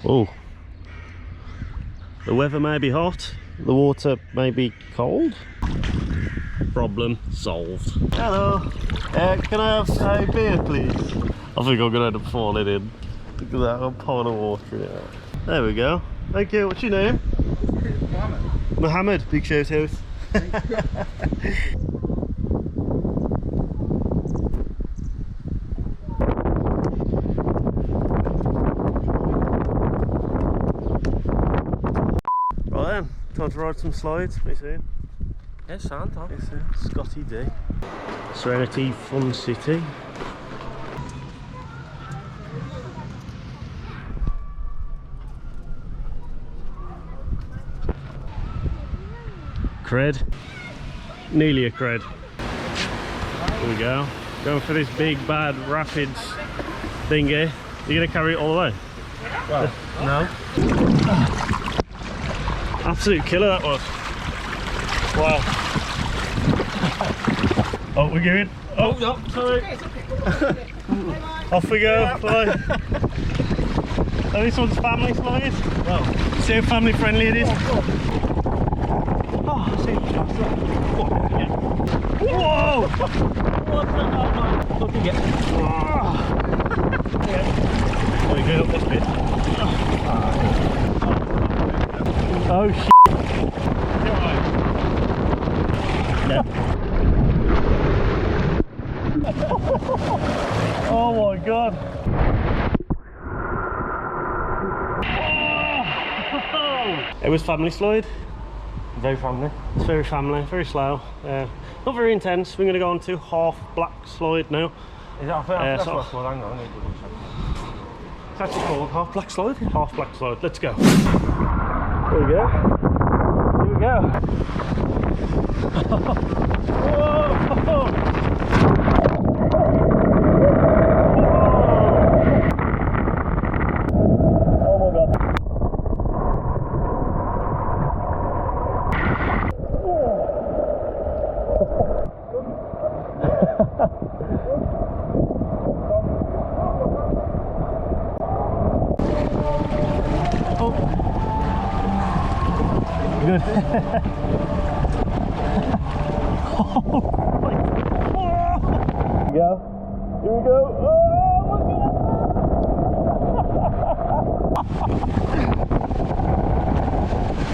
Oh, the weather may be hot, the water may be cold. Problem solved. Hello, can I have a beer please? I think I'm gonna end up falling in. Look at that, I'm pouring of water in it. There we go. Thank you. What's your name? Mohammed. Mohammed, big shout out. Right then, time to ride some slides. What are you saying? Yes, Santa. It's Scotty D. Serenity Fun City. Cred. Nearly a cred. Here we go. Going for this big bad rapids thingy. You're going to carry it all the way? Well, no. Absolute killer that was. Wow. Oh, we're going. Oh, no, sorry. Off we go. Bye. Oh, this one's family slide. Well, see how family friendly it is. Oh, see. Whoa! Look again. Oh, you're going up this bit. Oh, shit. Yeah. Oh my god. It was family slide. Very family. It's very family, very slow. Not very intense. We're going to go on to half black slide now. Is that that's what slide? Hang on, I need to double check. It's actually called half black slide. Half black slide. Let's go. Here we go. Here we go. Whoa! Good. Here we go. Oh my god.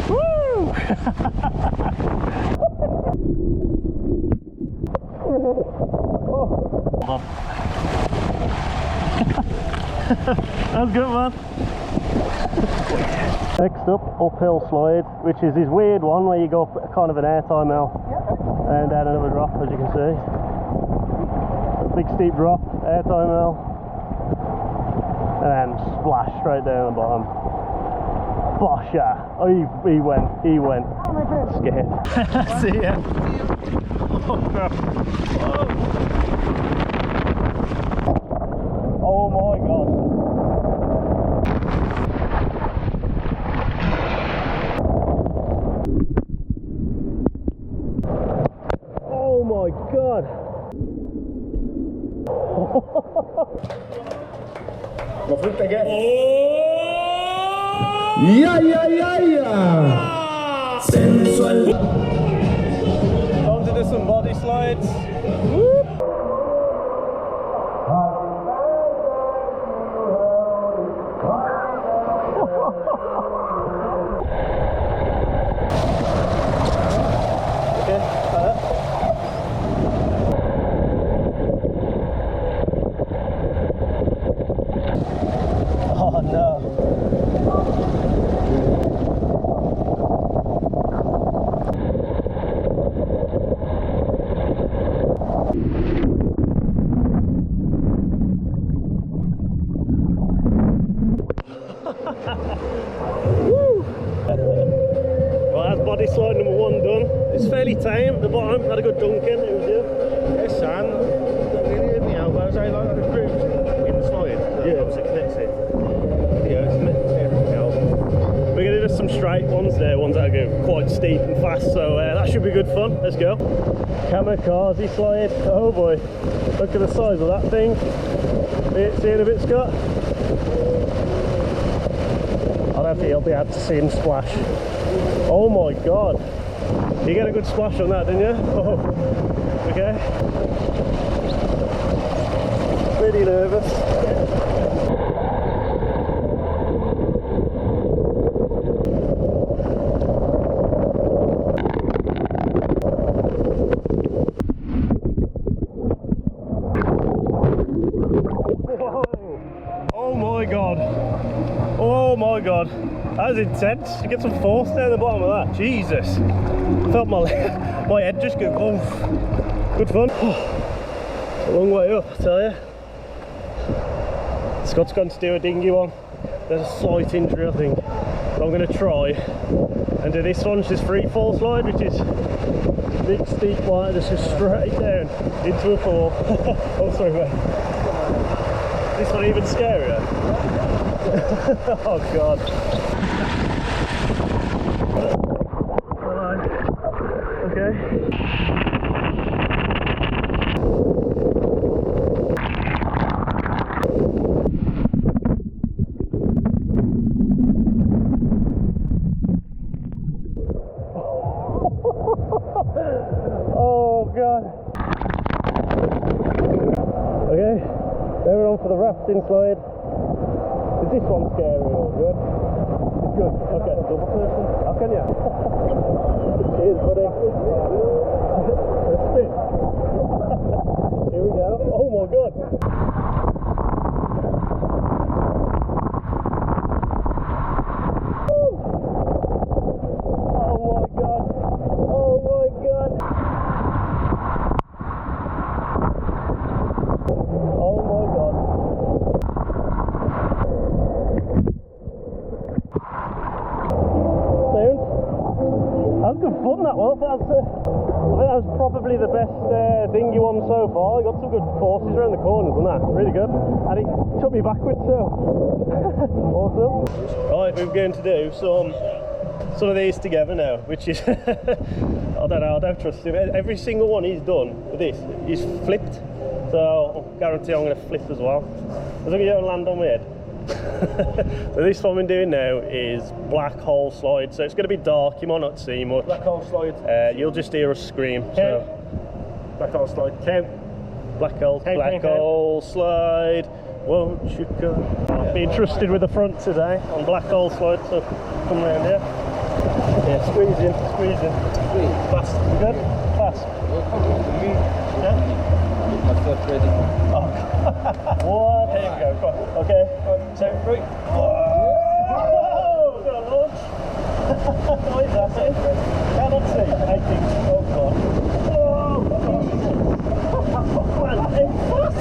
Woo! That was good, man. Next up, uphill slide, which is this weird one where you go up kind of an airtime hill and down another drop, as you can see. A big steep drop, airtime hill, and then splash straight down the bottom. Bosha! Oh, he went. Scared. See ya. Oh crap. Oh my god. Oh my god. Vad fort again. Ja. Sensual. On to do some body slides. Whoop. Oh no. Well, that's body slide number one done. It's fairly tame at the bottom, had a good dunking, it was you. Yes, son. Really hit me out, but I was like the group in the slide. Yeah. Obviously connects it. Yeah, it's everything else. We're going to do some straight ones there, ones that go quite steep and fast, so that should be good fun. Let's go. Kamikaze slide. Oh boy, look at the size of that thing. See it a bit, Scott? I don't think you'll be able to see him splash. Oh my god. You get a good splash on that, didn't you? Oh. Okay. Pretty nervous. Oh my god. Oh my god. That was intense. You get some force down the bottom of that. Jesus. I felt my head just go, oh. Good fun. It's a long way up, I tell you. Scott's going to do a dinghy one. There's a slight injury, I think. But I'm going to try and do this one, which is free fall slide, which is a big steep line, just straight down into a fall. Oh, sorry, mate. This one even scarier. Oh god. Okay. Oh god. Okay, then we're on for the rafting slide. Is this one scary or good? It's good. Okay. Double person. How can you? Cheers, buddy. A spin. Here we go. Oh my god. Oh my god. Oh my god. Oh my god. That was good fun, that was. I think that was probably the best dinghy one so far. I got some good forces around the corners and that. Really good. And it took me backwards too. Awesome. Right, we're going to do some of these together now, which is I don't know, I don't trust him. Every single one he's done with this, he's flipped. So I guarantee I'm going to flip as well. As long as you don't land on my head. So this one we're doing now is black hole slide. So it's going to be dark, you might not see much. Black hole slide. You'll just hear us scream. So. Black hole slide. Count. Black hole slide. Won't you go? Being trusted with the front today on black hole slide. So come round here. Yeah, squeeze in. Fast. You good? Fast. Yeah. Myself ready. Oh. What? Here you go. Come on. Okay. 1, 2, 3. Whoa! Got a launch. What is that? Cannot see. I think. Oh god. Whoa! Man, aim fast.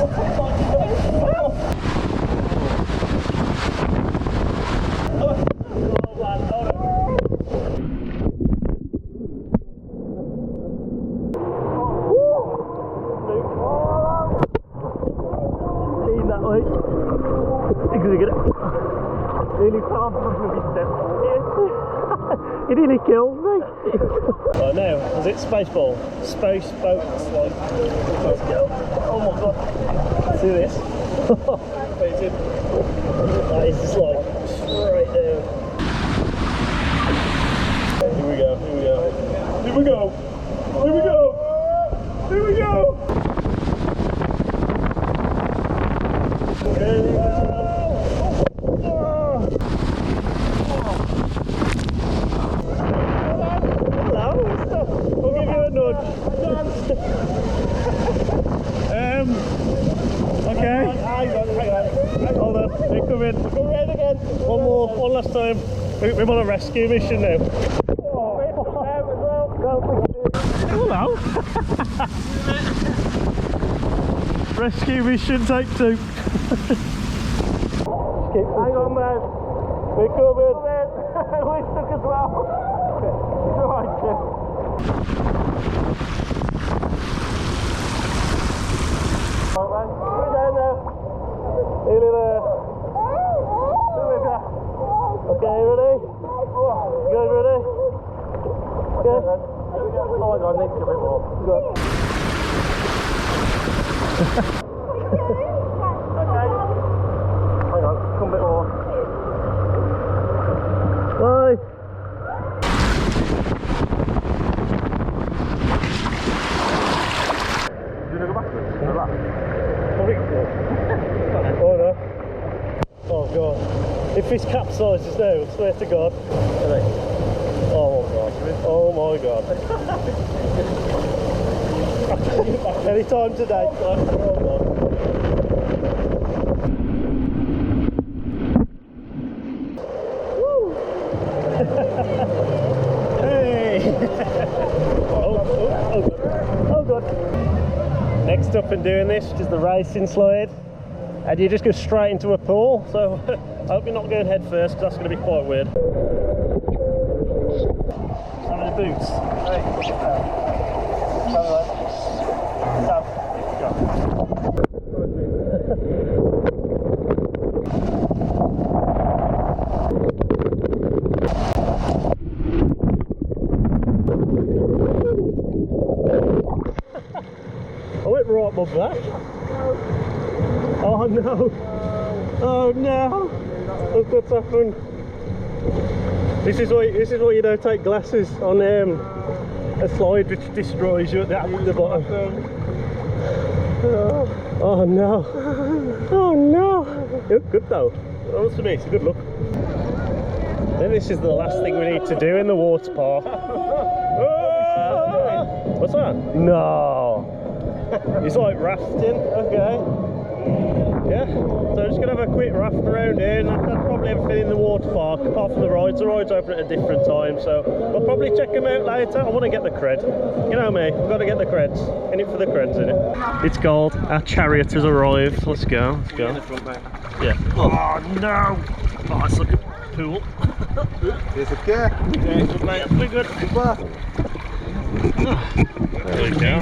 Nearly fell off of my step. It nearly killed me. Right now, is it space ball? Space boat slide. Let's go. Oh my god. See this? That is the slide. Straight down. Here we go. Here we go. Here we go. Here we go. Okay. Okay. Hold on. They come in. Come in again. One last time. We're on a rescue mission now. Hello. Rescue mission take 2. Hang on, man. We're coming. We're stuck as well. It's alright, Tim. Alright, man. We're down there. Nearly there. Okay, ready? You guys ready? Okay. Oh my god, I need to get a bit more. Good. Okay. Hang on, come a bit more. gonna go backwards? The lap? Oh no. Oh god. If this capsizes now, I swear to god. Oh god. Oh my god. Any time today. Oh god. Hey! Oh god. Next up in doing this is the racing slide. And you just go straight into a pool, so I hope you're not going head first because that's going to be quite weird. How many boots? Hey. I went right my back. Oh no! Oh no! Look what's happened. This is why you don't take glasses on a slide which destroys you at the bottom. Oh no! Oh no! You look good though. That to me, it's a good look. Then this is the last thing we need to do in the water park. What's that? No! It's like rafting, okay. Yeah, so I'm just going to have a quick raft around here, and that's probably everything in the water park, apart from the rides. The rides open at a different time, so I'll probably check them out later. I want to get the cred. You know me, I've got to get the creds. In it for the creds, innit? It's cold, our chariot has arrived. Let's go, let's go. Yeah. Oh no! Oh, it's like a pool. Is it okay? Yeah, good mate, we're good. There we go.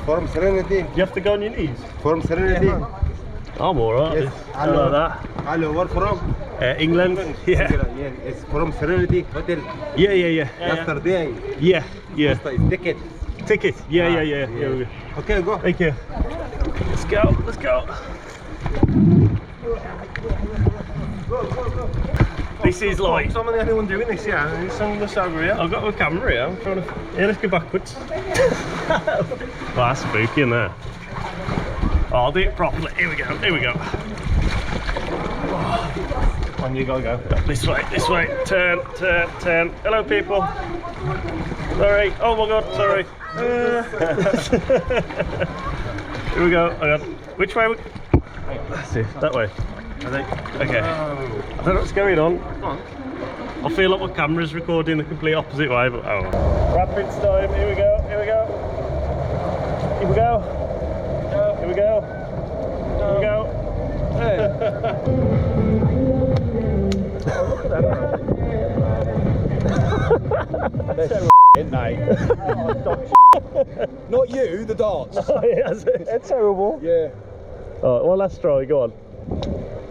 From Serenity. You have to go on your knees? From Serenity. I'm alright. Yes. Hello. Like that. Hello, where from? England. Yeah. Yeah, it's from Serenity Hotel. Yeah. Yesterday. Yeah. It's ticket. Ticket. Yeah. Okay, go. Thank you. Let's go. Let's go. This is like. Is anyone doing this? Yeah, it's on the over here. I've got a camera here. I'm trying to. Yeah, let's go backwards. Oh, that's spooky in there. Oh, I'll do it properly. Here we go. Here we go. On you go. This way. Turn. Hello, people. Sorry. Oh my God. Sorry. Here we go. Which way? Let's see. That way. Okay. I don't know what's going on. I feel like my camera's recording the complete opposite way, but oh. Rapids time. Here we go. Here we go. Here we go. Here we go. Here we go. Hey. Not you, the darts. Oh, yeah, they're terrible. Yeah. Alright, one last try, go on.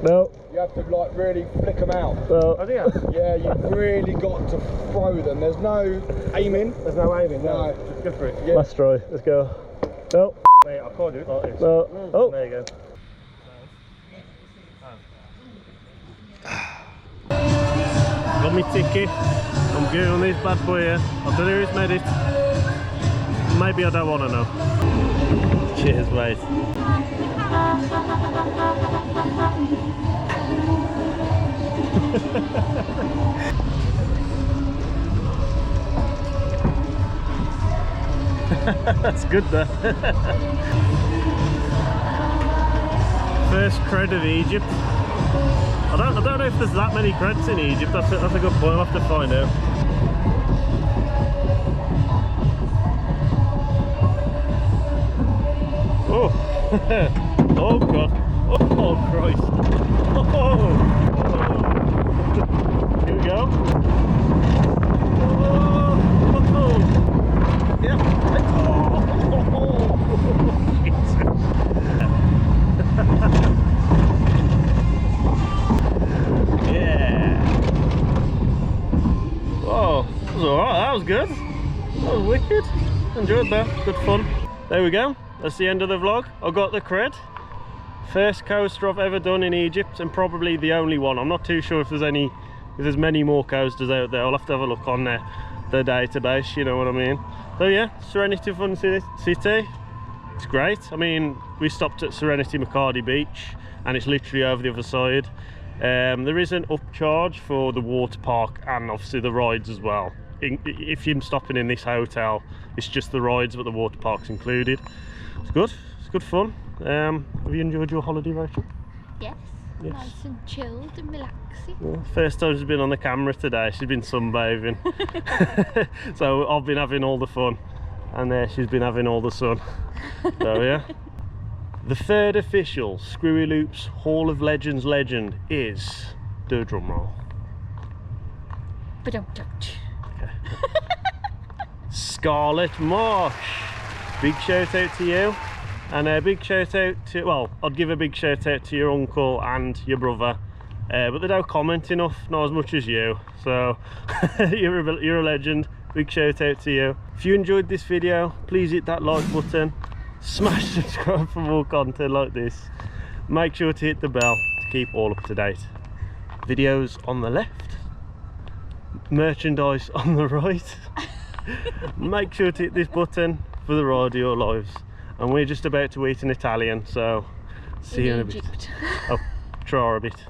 No. You have to like really flick them out. No. Oh, yeah. Yeah, you've really got to throw them. There's no aiming. There's no aiming, no. Just go for it. Yeah. Last try, let's go. No. Mate, I can't do it like this. No. Oh. There you go. Got me ticket. I'm good on this bad boy here. I don't know who's made it. Maybe I don't want to know. Cheers, mate. That's good though. First cred of Egypt. I don't know if there's that many creds in Egypt. That's a good point. I'll have to find out. Oh, oh God! Oh Christ! Oh. Here we go. Oh. Yeah. Yeah. Oh, that was alright. That was good. That was wicked. Enjoyed that. Good fun. There we go. That's the end of the vlog. I got the cred. First coaster I've ever done in Egypt, and probably the only one. I'm not too sure if there's many more coasters out there. I'll have to have a look on there. the database, you know what I mean? So yeah, Serenity Fun City. It's great. I mean, we stopped at Serenity Makadi Beach and it's literally over the other side. There is an upcharge for the water park and obviously the rides as well. If you're stopping in this hotel, it's just the rides, but the water park's included. It's good. It's good fun. Have you enjoyed your holiday, Rachel? Yes. Nice and chilled and relaxing. Yeah, first time she's been on the camera today. She's been sunbathing. So I've been having all the fun, and there she's been having all the sun. So yeah. The third official ScrewyLoops Hall of Legends legend is, do a drum roll. But don't touch. Okay. Scarlett Marsh. Big shout out to you, and a big shout out to, well, I'd give a big shout out to your uncle and your brother, but they don't comment enough, not as much as you. So you're a legend. Big shout out to you. If you enjoyed this video, please hit that like button, smash subscribe for more content like this. Make sure to hit the bell to keep all up to date. Videos on the left, merchandise on the right. Make sure to hit this button for the ride of your lives. And we're just about to eat an Italian, so see you in a bit. Oh, try a bit.